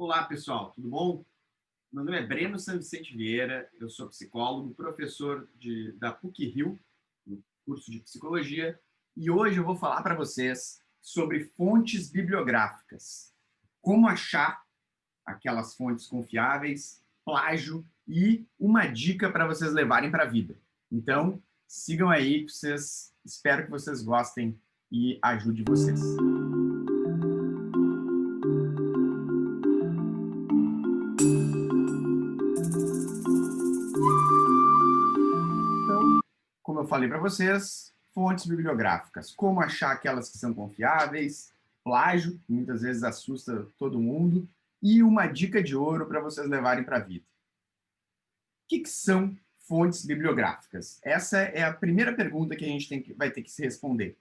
Olá, pessoal, tudo bom? Meu nome é Breno San Vicente Vieira, eu sou psicólogo, professor da PUC-Rio, no curso de psicologia, e hoje eu vou falar para vocês sobre fontes bibliográficas. Como achar aquelas fontes confiáveis, plágio e uma dica para vocês levarem para a vida. Então, sigam aí, espero que vocês gostem e ajude vocês. Então, como eu falei para vocês, fontes bibliográficas. Como achar aquelas que são confiáveis, plágio, que muitas vezes assusta todo mundo, e uma dica de ouro para vocês levarem para a vida. O que são fontes bibliográficas? Essa é a primeira pergunta que a gente vai ter que se responder.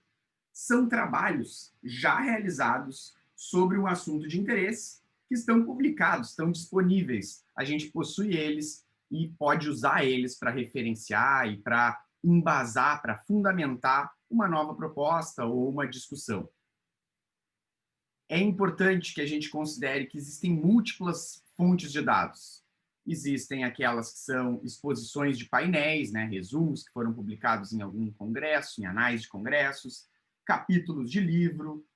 São trabalhos já realizados sobre um assunto de interesse que estão publicados, estão disponíveis. A gente possui eles e pode usar eles para referenciar e para embasar, para fundamentar uma nova proposta ou uma discussão. É importante que a gente considere que existem múltiplas fontes de dados. Existem aquelas que são exposições de painéis, né, resumos que foram publicados em algum congresso, em anais de congressos, capítulos de livro.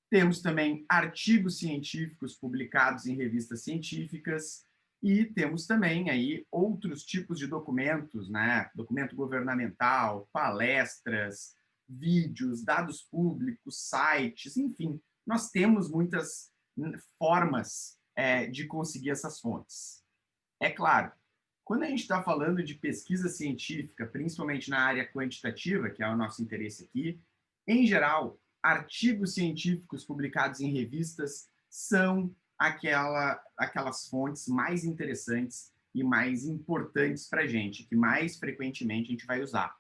Temos também artigos científicos publicados em revistas científicas e temos também aí outros tipos de documentos, né? Documento governamental, palestras, vídeos, dados públicos, sites, enfim, nós temos muitas formas de conseguir essas fontes. É claro, quando a gente está falando de pesquisa científica, principalmente na área quantitativa, que é o nosso interesse aqui, em geral, artigos científicos publicados em revistas são aquelas fontes mais interessantes e mais importantes para a gente, que mais frequentemente a gente vai usar.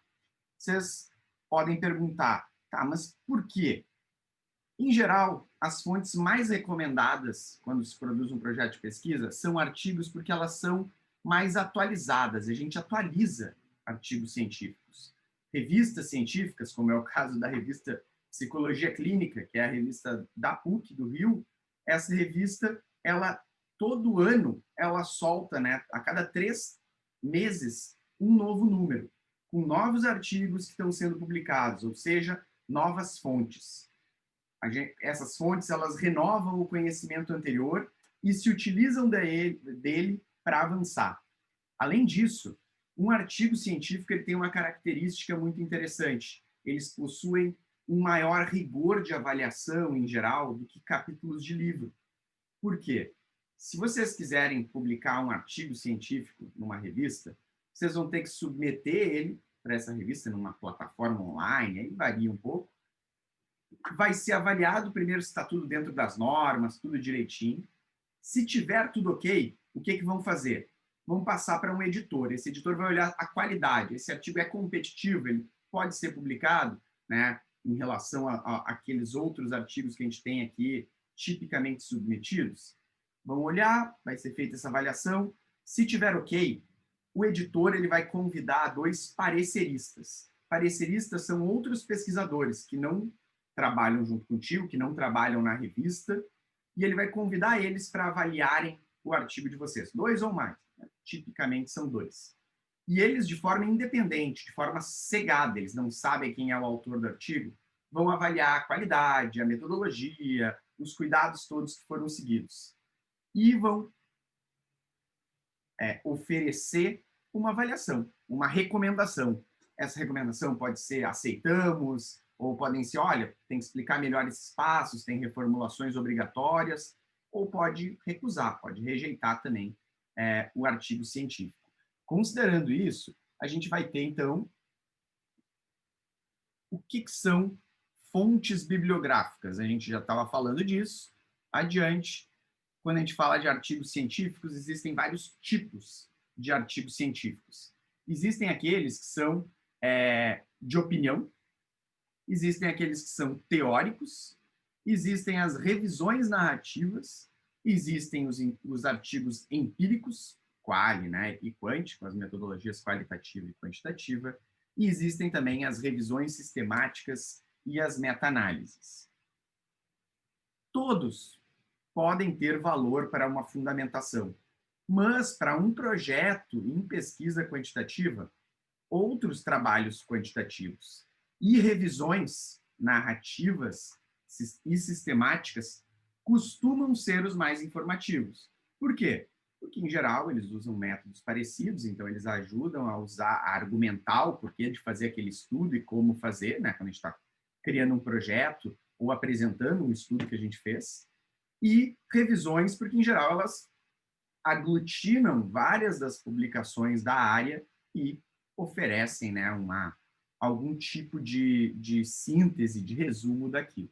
Vocês podem perguntar, tá, mas por quê? Em geral, as fontes mais recomendadas quando se produz um projeto de pesquisa são artigos porque elas são mais atualizadas. A gente atualiza artigos científicos. Revistas científicas, como é o caso da revista Psicologia Clínica, que é a revista da PUC do Rio, essa revista, ela todo ano, ela solta, né, a cada 3 meses, um novo número, com novos artigos que estão sendo publicados, ou seja, novas fontes. Essas fontes elas renovam o conhecimento anterior e se utilizam dele para avançar. Além disso, um artigo científico ele tem uma característica muito interessante. Eles possuem um maior rigor de avaliação, em geral, do que capítulos de livro. Por quê? Se vocês quiserem publicar um artigo científico numa revista, vocês vão ter que submeter ele para essa revista numa plataforma online, aí varia um pouco, vai ser avaliado primeiro se está tudo dentro das normas, tudo direitinho. Se tiver tudo ok, o que vão fazer? Vão passar para um editor. Esse editor vai olhar a qualidade. Esse artigo é competitivo, ele pode ser publicado, né, em relação a aqueles outros artigos que a gente tem aqui, tipicamente submetidos. Vão olhar, vai ser feita essa avaliação. Se tiver ok, o editor ele vai convidar 2 pareceristas. Pareceristas são outros pesquisadores que não trabalham junto contigo, que não trabalham na revista, e ele vai convidar eles para avaliarem o artigo de vocês, 2 ou mais, né? Tipicamente são 2. E eles, de forma independente, de forma cegada, eles não sabem quem é o autor do artigo, vão avaliar a qualidade, a metodologia, os cuidados todos que foram seguidos. E vão oferecer uma avaliação, uma recomendação. Essa recomendação pode ser aceitamos, ou podem ser, olha, tem que explicar melhor esses passos, tem reformulações obrigatórias, ou pode recusar, pode rejeitar também o artigo científico. Considerando isso, a gente vai ter, então, o que são fontes bibliográficas. A gente já estava falando disso. Adiante, quando a gente fala de artigos científicos, existem vários tipos de artigos científicos. Existem aqueles que são de opinião, existem aqueles que são teóricos, existem as revisões narrativas, existem os artigos empíricos, quali, né, e quant, com as metodologias qualitativa e quantitativa, e existem também as revisões sistemáticas e as meta-análises. Todos podem ter valor para uma fundamentação. Mas, para um projeto em pesquisa quantitativa, outros trabalhos quantitativos e revisões narrativas e sistemáticas costumam ser os mais informativos. Por quê? Porque, em geral, eles usam métodos parecidos, então eles ajudam a argumentar o porquê de fazer aquele estudo e como fazer, né, quando a gente está criando um projeto ou apresentando um estudo que a gente fez, e revisões, porque, em geral, elas aglutinam várias das publicações da área e oferecem, né, algum tipo de síntese, de resumo daquilo.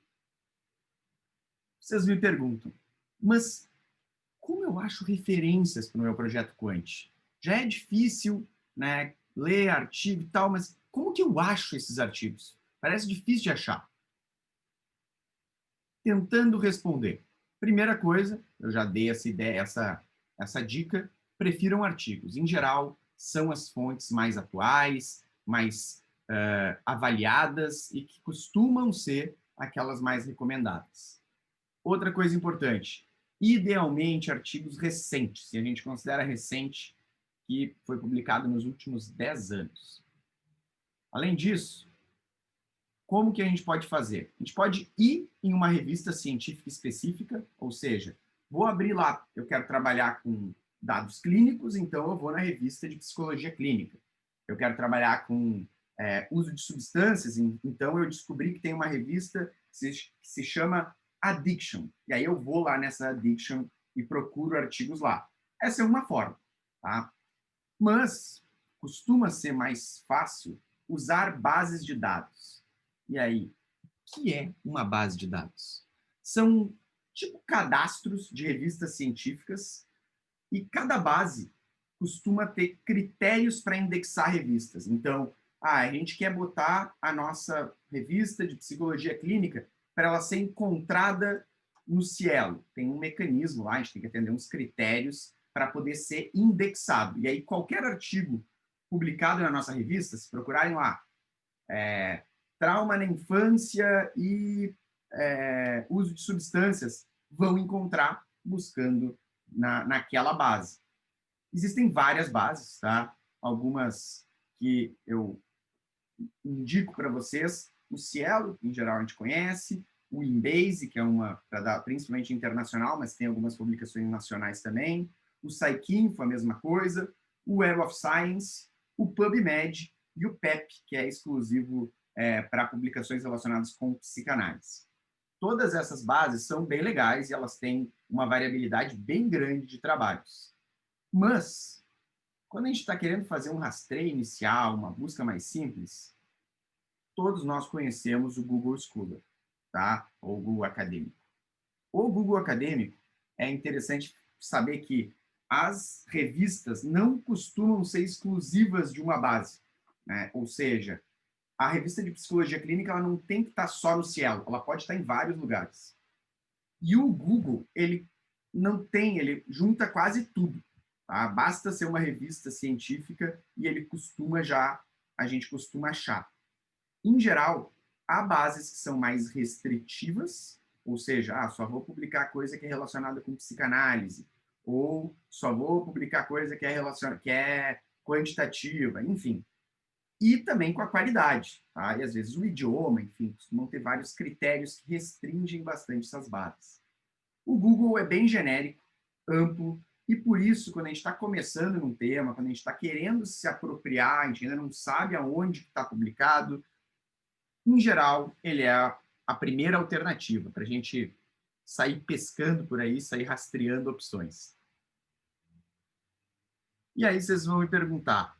Vocês me perguntam, mas como eu acho referências para o meu projeto Quant? Já é difícil, né, ler artigo e tal, mas como que eu acho esses artigos? Parece difícil de achar. Tentando responder. Primeira coisa, eu já dei essa ideia, essa dica, prefiram artigos. Em geral, são as fontes mais atuais, mais avaliadas e que costumam ser aquelas mais recomendadas. Outra coisa importante, idealmente artigos recentes, se a gente considera recente, que foi publicado nos últimos 10 anos. Além disso, como que a gente pode fazer? A gente pode ir em uma revista científica específica, ou seja, vou abrir lá, eu quero trabalhar com dados clínicos, então eu vou na revista de psicologia clínica. Eu quero trabalhar com uso de substâncias, então eu descobri que tem uma revista que se chama Addiction, e aí eu vou lá nessa Addiction e procuro artigos lá. Essa é uma forma, tá? Mas costuma ser mais fácil usar bases de dados. E aí, o que é uma base de dados? São tipo cadastros de revistas científicas e cada base costuma ter critérios para indexar revistas. Então, a gente quer botar a nossa revista de psicologia clínica para ela ser encontrada no Cielo. Tem um mecanismo lá, a gente tem que atender uns critérios para poder ser indexado. E aí, qualquer artigo publicado na nossa revista, se procurarem lá, trauma na infância e uso de substâncias, vão encontrar buscando naquela base. Existem várias bases, tá? Algumas que eu indico para vocês. O Cielo, em geral, a gente conhece. O Embase, que é uma, principalmente internacional, mas tem algumas publicações nacionais também. O PsyCinfo, a mesma coisa. O Web of Science. O PubMed e o PEP, que é exclusivo para publicações relacionadas com psicanálise. Todas essas bases são bem legais e elas têm uma variabilidade bem grande de trabalhos. Mas, quando a gente está querendo fazer um rastreio inicial, uma busca mais simples, todos nós conhecemos o Google Scholar, tá? Ou o Google Acadêmico. O Google Acadêmico é interessante saber que as revistas não costumam ser exclusivas de uma base, né? Ou seja, a revista de psicologia clínica ela não tem que estar só no Cielo, ela pode estar em vários lugares. E o Google, ele não tem, ele junta quase tudo. Tá? Basta ser uma revista científica e ele a gente costuma achar. Em geral, há bases que são mais restritivas, ou seja, só vou publicar coisa que é relacionada com psicanálise, ou só vou publicar coisa que é quantitativa, enfim. E também com a qualidade, tá? E às vezes o idioma, enfim, costumam ter vários critérios que restringem bastante essas bases. O Google é bem genérico, amplo, e por isso, quando a gente está começando num tema, quando a gente está querendo se apropriar, a gente ainda não sabe aonde está publicado, em geral, ele é a primeira alternativa para a gente sair pescando por aí, sair rastreando opções. E aí vocês vão me perguntar,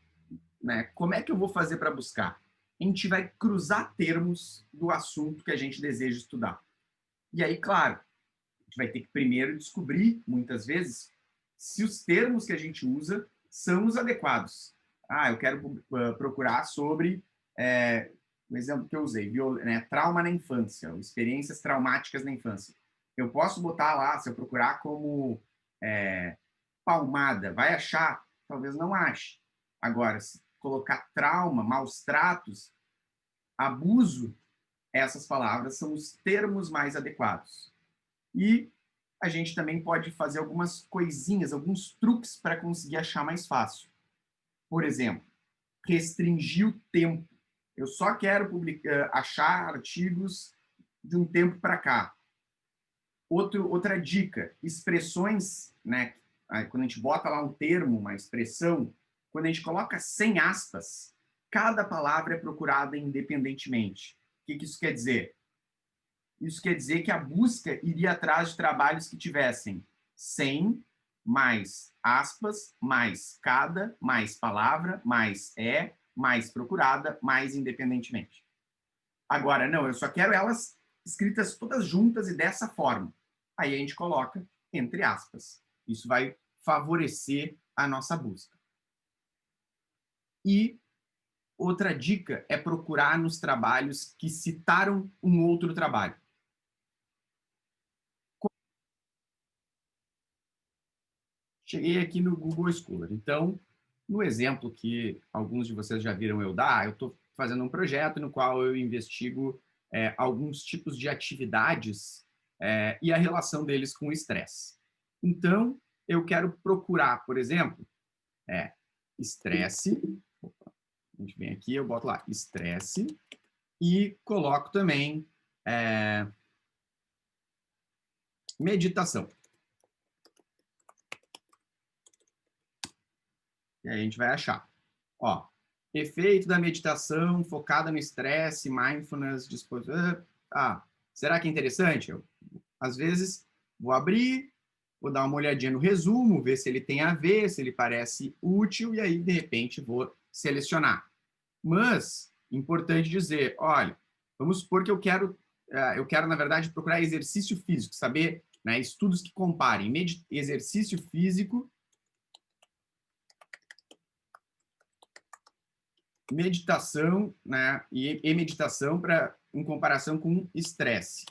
né, como é que eu vou fazer para buscar? A gente vai cruzar termos do assunto que a gente deseja estudar. E aí, claro, a gente vai ter que primeiro descobrir, muitas vezes, se os termos que a gente usa são os adequados. Eu quero procurar sobre o exemplo que eu usei, trauma na infância, ou experiências traumáticas na infância. Eu posso botar lá, se eu procurar como palmada, vai achar? Talvez não ache. Agora, se colocar trauma, maus tratos, abuso, essas palavras são os termos mais adequados. E a gente também pode fazer algumas coisinhas, alguns truques para conseguir achar mais fácil. Por exemplo, restringir o tempo. Eu só quero achar artigos de um tempo para cá. Outra dica, expressões, né? Quando a gente bota lá um termo, uma expressão, quando a gente coloca sem aspas, cada palavra é procurada independentemente. O que isso quer dizer? Isso quer dizer que a busca iria atrás de trabalhos que tivessem sem, mais aspas, mais cada, mais palavra, mais mais procurada, mais independentemente. Agora, não, eu só quero elas escritas todas juntas e dessa forma. Aí a gente coloca entre aspas. Isso vai favorecer a nossa busca. E outra dica é procurar nos trabalhos que citaram um outro trabalho. Cheguei aqui no Google Scholar. Então, no exemplo que alguns de vocês já viram eu dar, eu estou fazendo um projeto no qual eu investigo alguns tipos de atividades e a relação deles com o estresse. Então, eu quero procurar, por exemplo, estresse. A gente vem aqui, eu boto lá estresse e coloco também meditação. E aí a gente vai achar. Ó, efeito da meditação focada no estresse, mindfulness, disposição. Será que é interessante? Eu, às vezes, vou abrir, vou dar uma olhadinha no resumo, ver se ele tem a ver, se ele parece útil, e aí, de repente, vou selecionar. Mas, importante dizer, olha, vamos supor que eu quero, na verdade, procurar exercício físico, saber, né, estudos que comparem exercício físico, meditação, né, e meditação em comparação com estresse.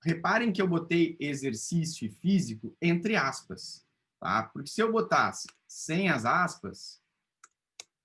Reparem que eu botei exercício físico entre aspas, tá? Porque se eu botasse sem as aspas,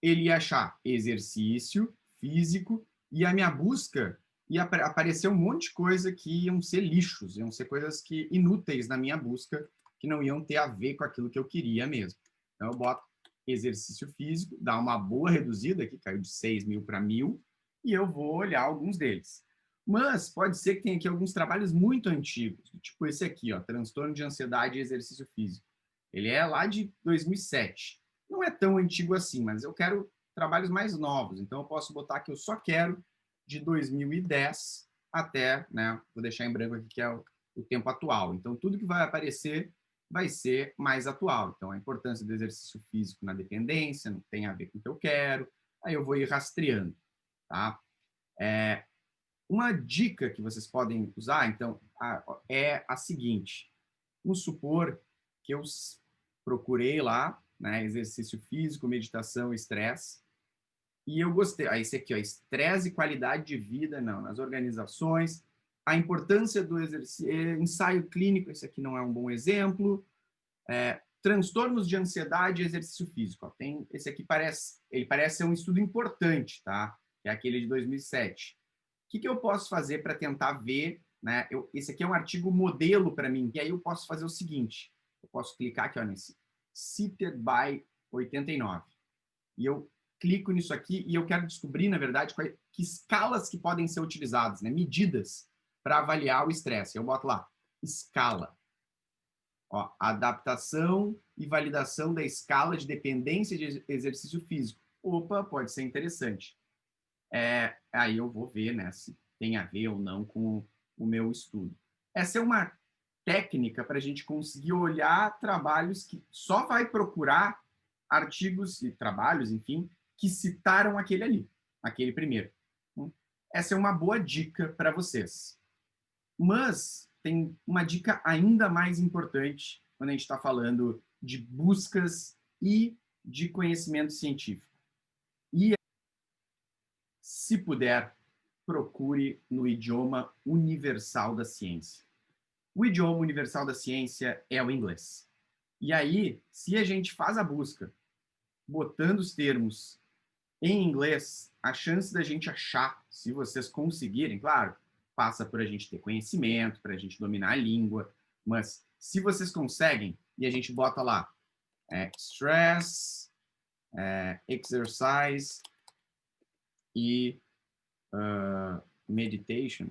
ele ia achar exercício físico e a minha busca ia aparecer um monte de coisa que iam ser lixos, iam ser coisas que inúteis na minha busca, que não iam ter a ver com aquilo que eu queria mesmo. Então eu boto exercício físico, dá uma boa reduzida aqui, caiu de 6.000 para 1.000, e eu vou olhar alguns deles. Mas pode ser que tenha aqui alguns trabalhos muito antigos, tipo esse aqui, ó, transtorno de ansiedade e exercício físico. Ele é lá de 2007. Não é tão antigo assim, mas eu quero trabalhos mais novos, então eu posso botar que eu só quero de 2010 até, né, vou deixar em branco aqui que é o tempo atual. Então tudo que vai aparecer vai ser mais atual. Então a importância do exercício físico na dependência não tem a ver com o que eu quero, aí eu vou ir rastreando, tá? Uma dica que vocês podem usar, então, é a seguinte. Vamos supor que eu procurei lá, né, exercício físico, meditação, estresse, e eu gostei. Esse aqui, ó, estresse e qualidade de vida, não, nas organizações. A importância do exercício, ensaio clínico, esse aqui não é um bom exemplo. Transtornos de ansiedade e exercício físico. Ó, tem, esse aqui ele parece ser um estudo importante, tá? Que é aquele de 2007. O que eu posso fazer para tentar ver, né? Esse aqui é um artigo modelo para mim, e aí eu posso fazer o seguinte, eu posso clicar aqui ó, nesse Cited by 89, e eu clico nisso aqui e eu quero descobrir, na verdade, que escalas que podem ser utilizadas, né? Medidas para avaliar o estresse. Eu boto lá, escala. Ó, adaptação e validação da escala de dependência de exercício físico. Opa, pode ser interessante. Aí eu vou ver, né, se tem a ver ou não com o meu estudo. Essa é uma técnica para a gente conseguir olhar trabalhos que só vai procurar artigos e trabalhos, enfim, que citaram aquele ali, aquele primeiro. Essa é uma boa dica para vocês. Mas tem uma dica ainda mais importante quando a gente está falando de buscas e de conhecimento científico. E, se puder, procure no idioma universal da ciência. O idioma universal da ciência é o inglês. E aí, se a gente faz a busca botando os termos em inglês, a chance da gente achar, se vocês conseguirem, claro, passa por a gente ter conhecimento, para a gente dominar a língua, mas Se vocês conseguem, e a gente bota lá, stress, exercise e meditation.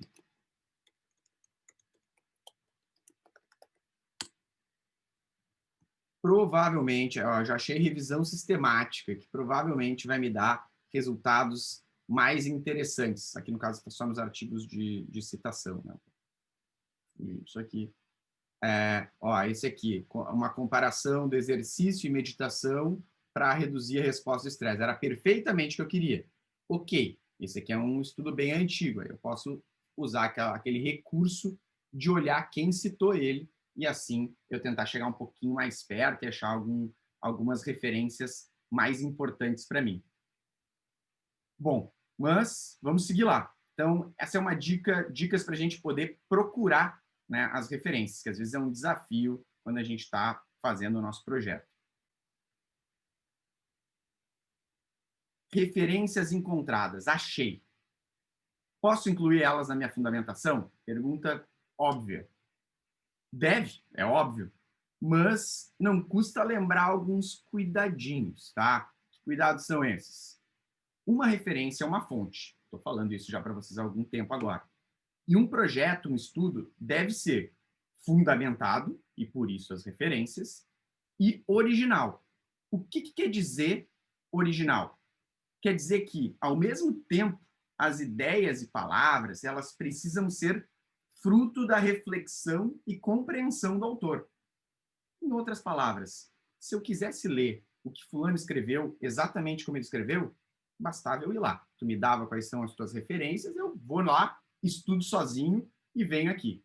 Provavelmente, ó, já achei revisão sistemática, que provavelmente vai me dar resultados mais interessantes. Aqui, no caso, só nos artigos de citação. Né? Isso aqui. Ó, esse aqui, uma comparação do exercício e meditação para reduzir a resposta do estresse. Era perfeitamente o que eu queria. Ok, esse aqui é um estudo bem antigo. Eu posso usar aquele recurso de olhar quem citou ele e assim eu tentar chegar um pouquinho mais perto e achar algumas referências mais importantes para mim. Bom, mas vamos seguir lá. Então, essa é uma dicas para a gente poder procurar, né, as referências, que às vezes é um desafio quando a gente está fazendo o nosso projeto. Referências encontradas, achei. Posso incluir elas na minha fundamentação? Pergunta óbvia. Deve, é óbvio, mas não custa lembrar alguns cuidadinhos, tá? Que cuidados são esses? Uma referência é uma fonte. Estou falando isso já para vocês há algum tempo agora. E um projeto, um estudo, deve ser fundamentado, e por isso as referências, e original. O que quer dizer original? Quer dizer que, ao mesmo tempo, as ideias e palavras, elas precisam ser fruto da reflexão e compreensão do autor. Em outras palavras, se eu quisesse ler o que fulano escreveu exatamente como ele escreveu, bastava eu ir lá. Tu me dava quais são as tuas referências, eu vou lá, estudo sozinho e venho aqui.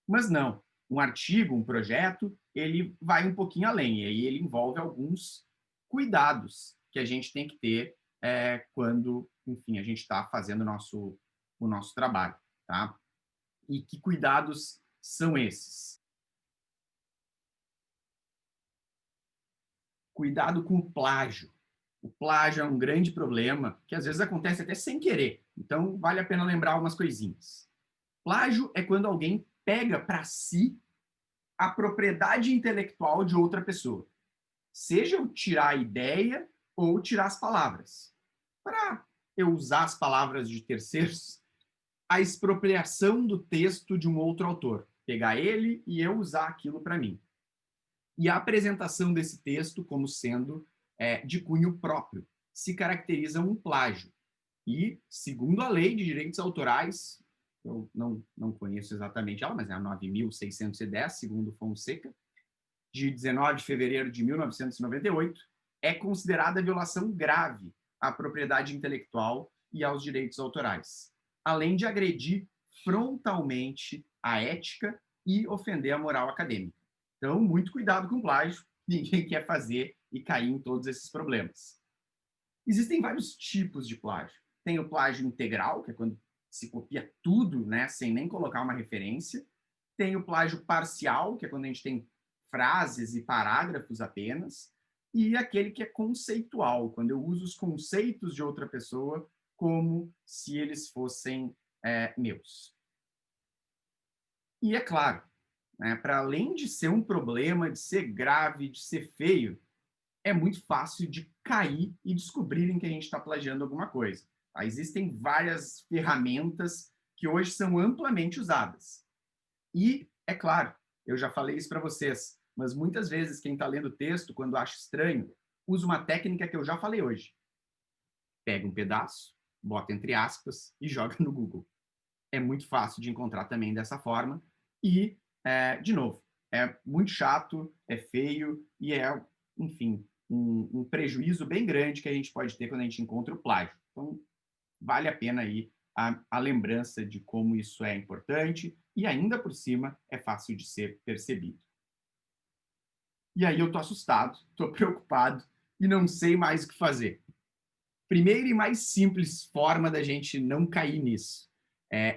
Mas não, um artigo, um projeto, ele vai um pouquinho além, e aí ele envolve alguns cuidados que a gente tem que ter quando, enfim, a gente está fazendo o nosso trabalho, tá? E que cuidados são esses? Cuidado com o plágio. O plágio é um grande problema que às vezes acontece até sem querer. Então, vale a pena lembrar algumas coisinhas. Plágio é quando alguém pega para si a propriedade intelectual de outra pessoa. Seja eu tirar a ideia ou tirar as palavras. Para eu usar as palavras de terceiros, a expropriação do texto de um outro autor. Pegar ele e eu usar aquilo para mim. E a apresentação desse texto como sendo de cunho próprio se caracteriza um plágio. E, segundo a lei de direitos autorais, eu não conheço exatamente ela, mas é a 9.610, segundo Fonseca, de 19 de fevereiro de 1998, é considerada violação grave à propriedade intelectual e aos direitos autorais, além de agredir frontalmente a ética e ofender a moral acadêmica. Então, muito cuidado com o plágio, ninguém quer fazer e cair em todos esses problemas. Existem vários tipos de plágio. Tem o plágio integral, que é quando se copia tudo, né, sem nem colocar uma referência. Tem o plágio parcial, que é quando a gente tem frases e parágrafos apenas. E aquele que é conceitual, quando eu uso os conceitos de outra pessoa como se eles fossem meus. E é claro, né, para além de ser um problema, de ser grave, de ser feio, é muito fácil de cair e descobrirem que a gente está plagiando alguma coisa. Tá? Existem várias ferramentas que hoje são amplamente usadas. E, é claro, eu já falei isso para vocês, mas muitas vezes quem está lendo o texto, quando acha estranho, usa uma técnica que eu já falei hoje. Pega um pedaço, bota entre aspas e joga no Google. É muito fácil de encontrar também dessa forma. E, de novo, é muito chato, é feio e é, enfim, um prejuízo bem grande que a gente pode ter quando a gente encontra o plágio. Então, vale a pena aí a lembrança de como isso é importante e, ainda por cima, é fácil de ser percebido. E aí eu estou assustado, estou preocupado e não sei mais o que fazer. Primeira e mais simples forma da gente não cair nisso.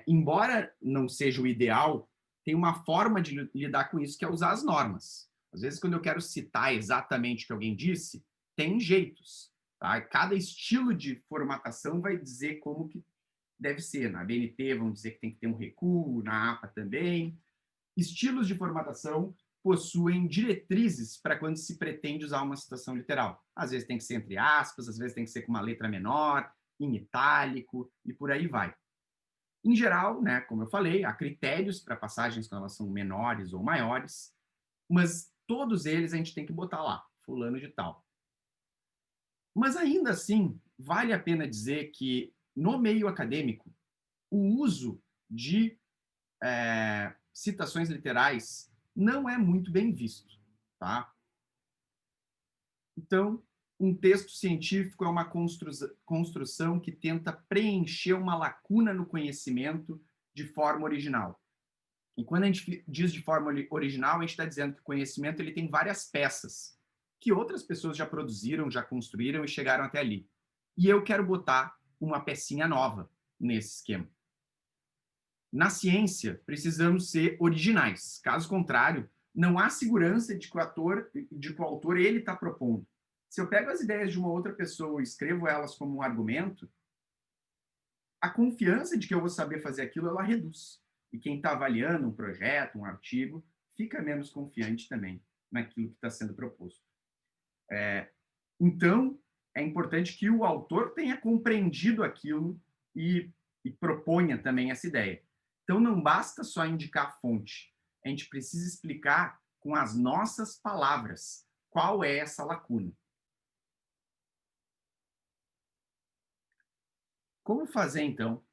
Embora não seja o ideal, tem uma forma de lidar com isso, que é usar as normas. Às vezes, quando eu quero citar exatamente o que alguém disse, tem jeitos. Tá? Cada estilo de formatação vai dizer como que deve ser. Na BNT vão dizer que tem que ter um recuo, na APA também. Estilos de formatação possuem diretrizes para quando se pretende usar uma citação literal. Às vezes tem que ser entre aspas, às vezes tem que ser com uma letra menor, em itálico e por aí vai. Em geral, né, como eu falei, há critérios para passagens quando elas são menores ou maiores, mas todos eles a gente tem que botar lá, fulano de tal. Mas ainda assim, vale a pena dizer que no meio acadêmico, o uso de citações literais não é muito bem visto, tá? Então, um texto científico é uma construção que tenta preencher uma lacuna no conhecimento de forma original. E quando a gente diz de forma original, a gente está dizendo que o conhecimento ele tem várias peças que outras pessoas já produziram, já construíram e chegaram até ali. E eu quero botar uma pecinha nova nesse esquema. Na ciência, precisamos ser originais. Caso contrário, não há segurança de que o autor ele está propondo. Se eu pego as ideias de uma outra pessoa e escrevo elas como um argumento, a confiança de que eu vou saber fazer aquilo, ela reduz. E quem está avaliando um projeto, um artigo, fica menos confiante também naquilo que está sendo proposto. Então, é importante que o autor tenha compreendido aquilo e proponha também essa ideia. Então, não basta só indicar a fonte. A gente precisa explicar com as nossas palavras qual é essa lacuna. Como fazer, então,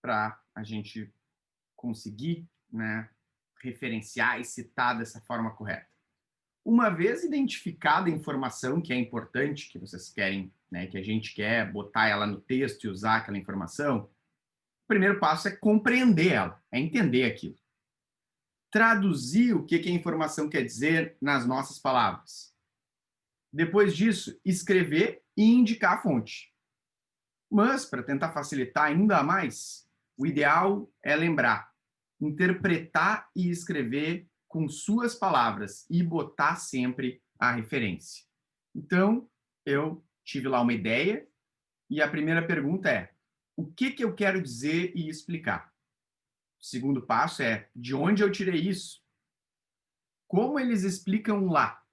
para a gente conseguir, né, referenciar e citar dessa forma correta? Uma vez identificada a informação que é importante, que vocês querem, né, que a gente quer botar ela no texto e usar aquela informação, o primeiro passo é compreender ela, é entender aquilo. Traduzir o que a informação quer dizer nas nossas palavras. Depois disso, escrever e indicar a fonte. Mas, para tentar facilitar ainda mais, o ideal é lembrar, interpretar e escrever com suas palavras e botar sempre a referência. Então, eu tive lá uma ideia e a primeira pergunta é: o que eu quero dizer e explicar? O segundo passo é: de onde eu tirei isso? Como eles explicam lá?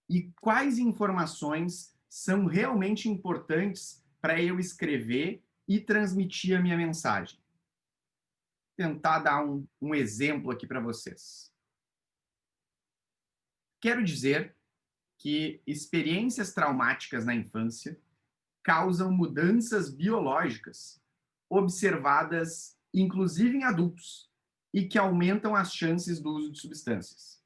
E quais informações são realmente importantes para eu escrever e transmitir a minha mensagem? Tentar dar um exemplo aqui para vocês. Quero dizer que experiências traumáticas na infância causam mudanças biológicas observadas, inclusive em adultos, e que aumentam as chances do uso de substâncias.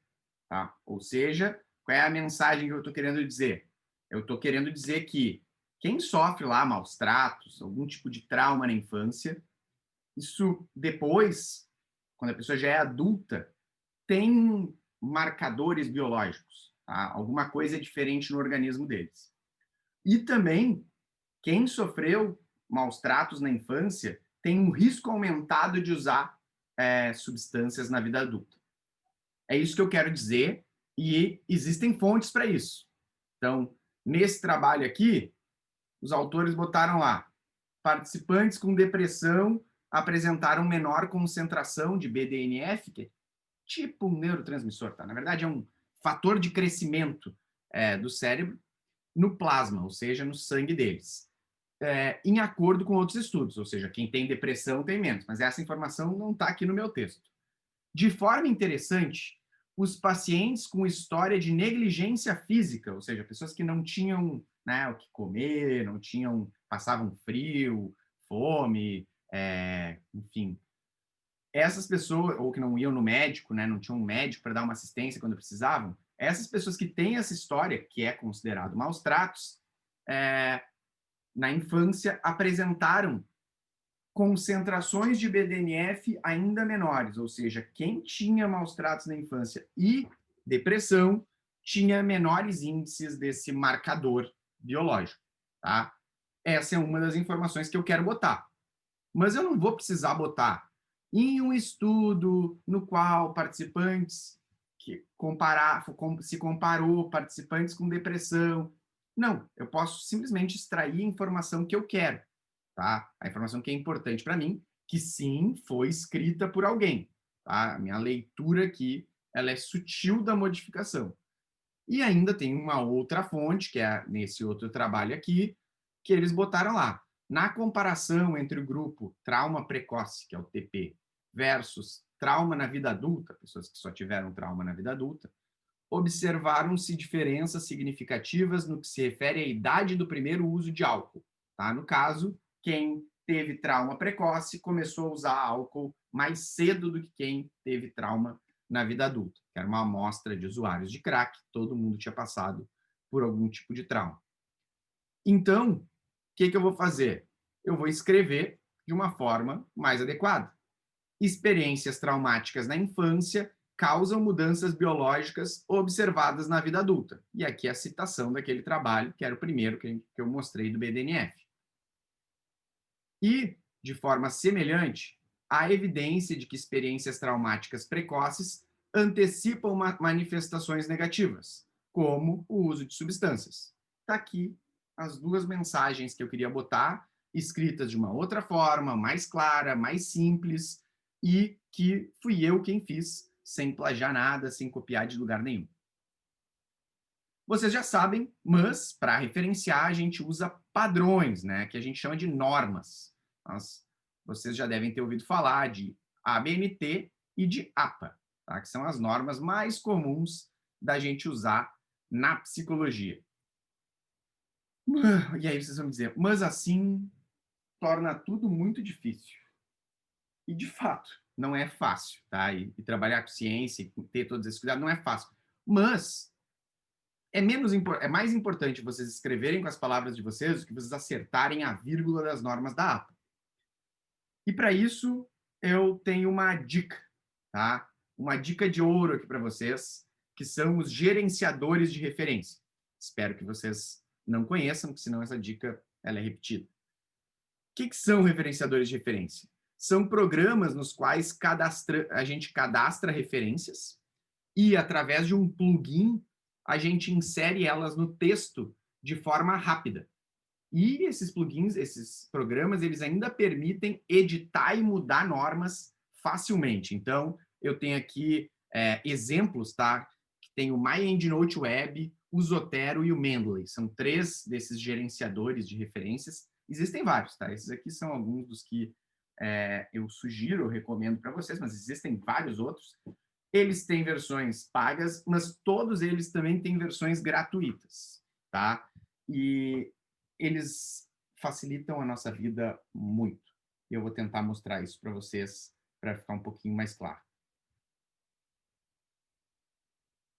Tá? Ou seja, qual é a mensagem que eu estou querendo dizer? Eu estou querendo dizer que quem sofre lá maus tratos, algum tipo de trauma na infância, isso depois, quando a pessoa já é adulta, tem marcadores biológicos, tá? Alguma coisa é diferente no organismo deles. E também, quem sofreu maus tratos na infância tem um risco aumentado de usar substâncias na vida adulta. É isso que eu quero dizer e existem fontes para isso. Então, nesse trabalho aqui, os autores botaram lá: participantes com depressão apresentaram menor concentração de BDNF, que é tipo um neurotransmissor, tá? Na verdade, é um fator de crescimento do cérebro no plasma, ou seja, no sangue deles. Em acordo com outros estudos, ou seja, quem tem depressão tem menos, mas essa informação não está aqui no meu texto. De forma interessante, os pacientes com história de negligência física, ou seja, pessoas que não tinham, né, o que comer, não tinham, passavam frio, fome, enfim, essas pessoas, ou que não iam no médico, né, não tinham um médico para dar uma assistência quando precisavam, essas pessoas que têm essa história, que é considerado maus tratos, na infância apresentaram concentrações de BDNF ainda menores, ou seja, quem tinha maus tratos na infância e depressão tinha menores índices desse marcador biológico, tá? Essa é uma das informações que eu quero botar. Mas eu não vou precisar botar em um estudo no qual participantes se comparou participantes com depressão. Não, eu posso simplesmente extrair a informação que eu quero, tá? A informação que é importante para mim, que sim, foi escrita por alguém, tá? A minha leitura aqui, ela é sutil da modificação. E ainda tem uma outra fonte, que é nesse outro trabalho aqui, que eles botaram lá. Na comparação entre o grupo trauma precoce, que é o TP, versus trauma na vida adulta, pessoas que só tiveram trauma na vida adulta, observaram-se diferenças significativas no que se refere à idade do primeiro uso de álcool. Tá? No caso, quem teve trauma precoce começou a usar álcool mais cedo do que quem teve trauma na vida adulta, que era uma amostra de usuários de crack, todo mundo tinha passado por algum tipo de trauma. Então, o que eu vou fazer? Eu vou escrever de uma forma mais adequada. Experiências traumáticas na infância causam mudanças biológicas observadas na vida adulta. E aqui é a citação daquele trabalho, que era o primeiro que eu mostrei do BDNF. E, de forma semelhante, há evidência de que experiências traumáticas precoces antecipam manifestações negativas, como o uso de substâncias. Está aqui as duas mensagens que eu queria botar, escritas de uma outra forma, mais clara, mais simples, e que fui eu quem fiz, sem plagiar nada, sem copiar de lugar nenhum. Vocês já sabem, mas para referenciar a gente usa padrões, né, que a gente chama de normas. Vocês já devem ter ouvido falar de ABNT e de APA, tá? Que são as normas mais comuns da gente usar na psicologia. E aí vocês vão me dizer, mas assim torna tudo muito difícil. E de fato, não é fácil, tá? E trabalhar com ciência, e ter todos esses cuidados, não é fácil. Mas é mais importante vocês escreverem com as palavras de vocês do que vocês acertarem a vírgula das normas da APA. E para isso, eu tenho uma dica, tá? Uma dica de ouro aqui para vocês, que são os gerenciadores de referência. Espero que vocês não conheçam, porque senão essa dica ela é repetida. O que são referenciadores de referência? São programas nos quais a gente cadastra referências e, através de um plugin, a gente insere elas no texto de forma rápida. E esses plugins, esses programas, eles ainda permitem editar e mudar normas facilmente. Então, eu tenho aqui exemplos, tá? Que tem o MyEndNote Web, o Zotero e o Mendeley. São 3 desses gerenciadores de referências. Existem vários, tá? Esses aqui são alguns dos que eu sugiro, eu recomendo para vocês, mas existem vários outros. Eles têm versões pagas, mas todos eles também têm versões gratuitas, tá? E eles facilitam a nossa vida muito. Eu vou tentar mostrar isso para vocês, para ficar um pouquinho mais claro.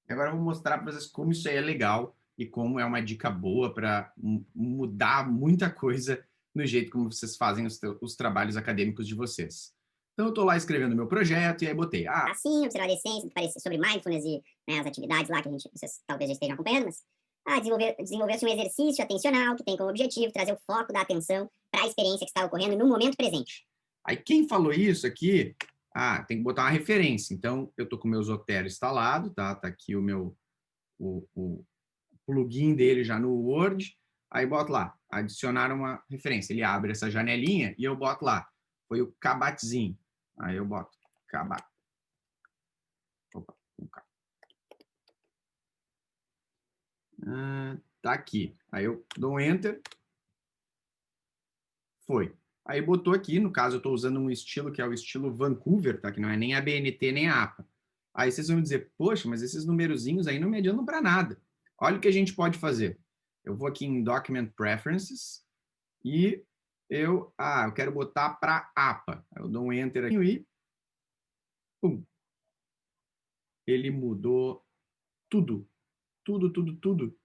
E agora eu vou mostrar para vocês como isso aí é legal e como é uma dica boa para mudar muita coisa no jeito como vocês fazem os trabalhos acadêmicos de vocês. Então, eu estou lá escrevendo meu projeto e aí botei. Assim, observar a essência, parecer sobre mindfulness e as atividades lá que vocês talvez já estejam acompanhando, mas desenvolver-se um exercício atencional que tem como objetivo trazer o foco da atenção para a experiência que está ocorrendo no momento presente. Aí quem falou isso aqui, tem que botar uma referência. Então, eu estou com o meu Zotero instalado, tá? Tá aqui o plugin dele já no Word. Aí boto lá, adicionar uma referência. Ele abre essa janelinha e eu boto lá. Foi o Kabat-Zinn. Aí eu boto Kabat. Opa, um K. Tá aqui. Aí eu dou um Enter. Foi. Aí botou aqui, no caso eu estou usando um estilo que é o estilo Vancouver, tá? Que não é nem a BNT nem a APA. Aí vocês vão me dizer, poxa, mas esses numerozinhos aí não me adiantam para nada. Olha o que a gente pode fazer. Eu vou aqui em Document Preferences e eu quero botar para APA. Eu dou um Enter aqui e pum. Ele mudou tudo. Tudo.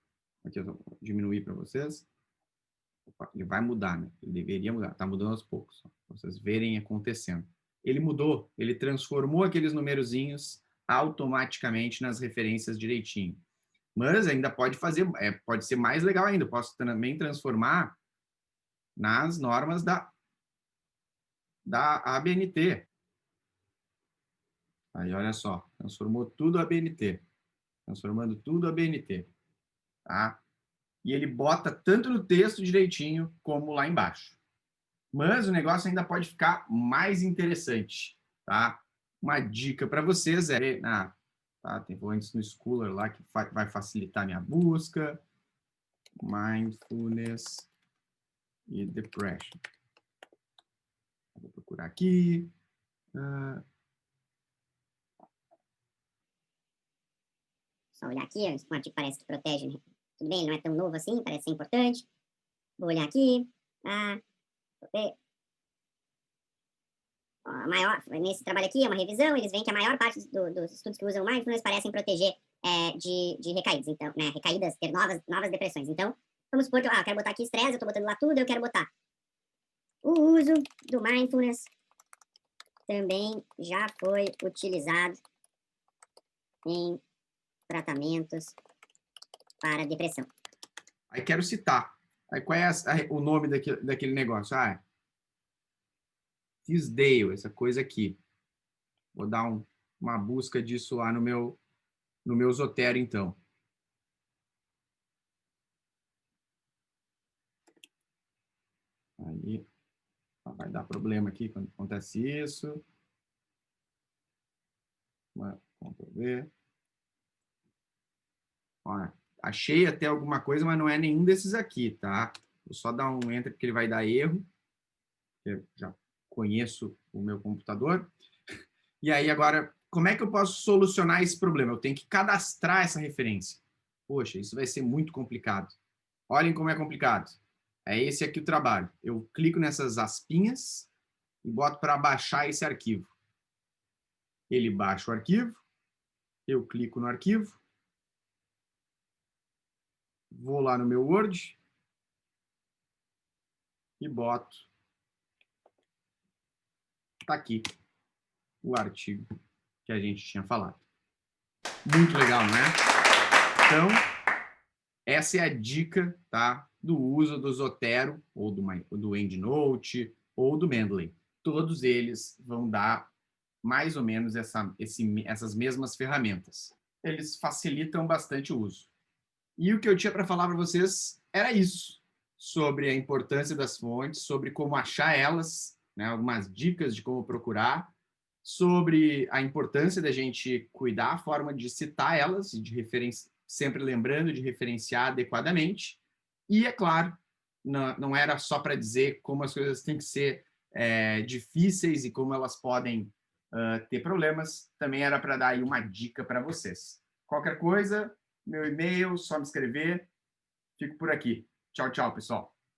Aqui eu vou diminuir para vocês. Opa, ele vai mudar, né? Ele deveria mudar. Está mudando aos poucos. Para vocês verem acontecendo. Ele mudou. Ele transformou aqueles numerozinhos automaticamente nas referências direitinho. Mas ainda pode fazer, pode ser mais legal ainda. Eu posso também transformar nas normas da ABNT. Aí, olha só. Transformou tudo ABNT. Transformando tudo ABNT. Tá? E ele bota tanto no texto direitinho como lá embaixo. Mas o negócio ainda pode ficar mais interessante, tá? Uma dica para vocês Tá? Tem antes no Scholar lá que vai facilitar minha busca. Mindfulness e Depression. Vou procurar aqui. Só olhar aqui, o artigo parece que protege, né? Tudo bem, ele não é tão novo assim, parece ser importante. Vou olhar aqui. Nesse trabalho aqui, é uma revisão, eles veem que a maior parte dos estudos que usam mindfulness parecem proteger de recaídas, então, né, recaídas, ter novas depressões. Então, vamos supor que eu quero botar aqui estresse, eu estou botando lá tudo, eu quero botar o uso do mindfulness também já foi utilizado em tratamentos para depressão. Aí quero citar. Aí qual é o nome daquele negócio? Tisdale, essa coisa aqui. Vou dar uma busca disso lá no meu Zotero, então. Aí vai dar problema aqui quando acontece isso. Vamos ver. Ó, achei até alguma coisa, mas não é nenhum desses aqui, tá? Vou só dar um enter porque ele vai dar erro. Eu já conheço o meu computador. E aí agora, como é que eu posso solucionar esse problema? Eu tenho que cadastrar essa referência. Poxa, isso vai ser muito complicado. Olhem como é complicado. É esse aqui o trabalho. Eu clico nessas aspinhas e boto para baixar esse arquivo. Ele baixa o arquivo, eu clico no arquivo, vou lá no meu Word e boto. Tá aqui o artigo que a gente tinha falado. Muito legal, né? Então, essa é a dica, tá, do uso do Zotero, ou do EndNote, ou do Mendeley. Todos eles vão dar mais ou menos essas mesmas ferramentas. Eles facilitam bastante o uso. E o que eu tinha para falar para vocês era isso, sobre a importância das fontes, sobre como achar elas, né, algumas dicas de como procurar, sobre a importância da gente cuidar a forma de citar elas, sempre lembrando de referenciar adequadamente. E, é claro, não era só para dizer como as coisas têm que ser difíceis e como elas podem ter problemas, também era para dar aí uma dica para vocês. Qualquer coisa, meu e-mail, só me escrever. Fico por aqui. Tchau, tchau, pessoal.